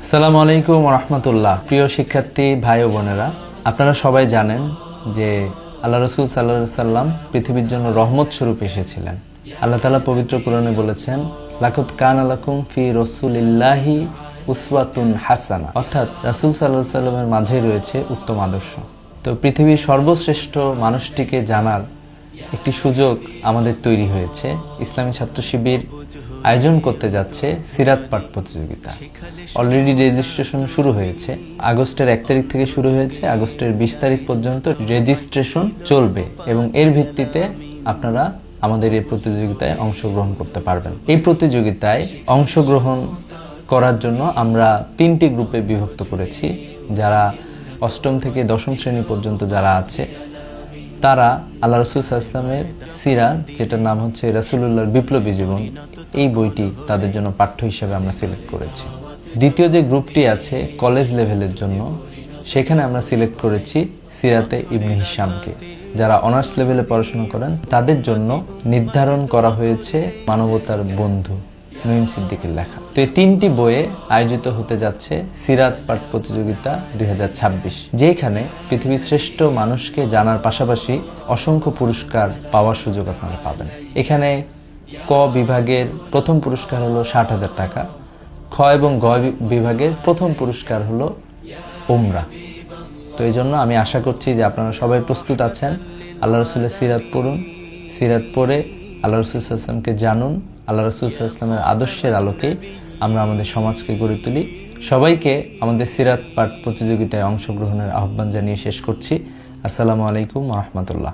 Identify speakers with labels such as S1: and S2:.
S1: আসসালামু আলাইকুম ওয়া রাহমাতুল্লাহ। প্রিয় শিক্ষার্থী ভাই ও বোনেরা, আপনারা সবাই জানেন যে আল্লাহ রাসূল সাল্লাল্লাহু আলাইহি সাল্লাম পৃথিবীর জন্য রহমত স্বরূপ এসেছিলেন। আল্লাহ তাআলা পবিত্র কোরআনে বলেছেন, লাকাদ কানা লাকুম ফি রাসূলিল্লাহি উসওয়াতুন হাসানা, অর্থাৎ রাসূল সাল্লাল্লাহু আলাইহি সাল্লামের মাঝে রয়েছে উত্তম আদর্শ। তো পৃথিবীর সর্বশ্রেষ্ঠ মানুষটিকে জানার একটি সুযোগ আমাদের তৈরি হয়েছে। ইসলামী ছাত্র শিবির আয়োজন করতে যাচ্ছে সিরাত পাঠ প্রতিযোগিতা। অলরেডি রেজিস্ট্রেশন শুরু হয়েছে। আগস্টের 1 তারিখ থেকে শুরু হয়েছে, আগস্টের 20 তারিখ পর্যন্ত রেজিস্ট্রেশন চলবে এবং এর ভিত্তিতে আপনারা আমাদের এই প্রতিযোগিতায় অংশগ্রহণ করতে পারবেন। এই প্রতিযোগিতায় অংশগ্রহণ করার জন্য আমরা 3টি গ্রুপে বিভক্ত করেছি। যারা 8ম থেকে 10ম শ্রেণী পর্যন্ত যারা আছে তারা আল্লাহ রাসূল সাল্লাল্লাহু আলাইহি ওয়াসাল্লামের সিরাত, যেটার নাম হচ্ছে রাসূলুল্লাহর বিপ্লবী জীবন, এই বইটি তাদের জন্য পাঠ্য হিসেবে আমরা সিলেক্ট করেছি। দ্বিতীয় যে গ্রুপটি আছে কলেজ লেভেলের জন্য, সেখানে আমরা সিলেক্ট করেছি সিরাতে ইবনে হিশামকে। যারা অনার্স লেভেলে পড়াশোনা করেন তাদের জন্য নির্ধারণ করা হয়েছে মানবতার বন্ধু নঈম সিদ্দিকের লেখা। তো এই 3টি বইয়ে আয়োজিত হতে যাচ্ছে সিরাত পাঠ প্রতিযোগিতা 2026, যেখানে পৃথিবীর শ্রেষ্ঠ মানুষকে জানার পাশাপাশি অসংখ্য পুরস্কার পাওয়ার সুযোগ আপনারা পাবেন। এখানে ক বিভাগের প্রথম পুরস্কার হলো 60,000 টাকা, খ এবং গ বিভাগের প্রথম পুরস্কার হলো উমরা। তো এই জন্য আমি আশা করছি যে আপনারা সবাই প্রস্তুত আছেন। আল্লাহ রাসূলের সিরাত পড়ুন, সিরাত পড়ে আল্লাহ রাসূল সাল্লাল্লাহু আলাইহি ওয়াসাল্লামকে জানুন। আল্লাহ রাসূল সাল্লাল্লাহু আলাইহি ওয়াসাল্লামের আদর্শের আলোকে আমরা আমাদের সমাজকে গড়ে তুলি। সবাইকে আমাদের সিরাত পাঠ প্রতিযোগিতায় অংশগ্রহণের আহ্বান জানিয়ে শেষ করছি। আসসালামু আলাইকুম ওয়া রাহমাতুল্লাহ।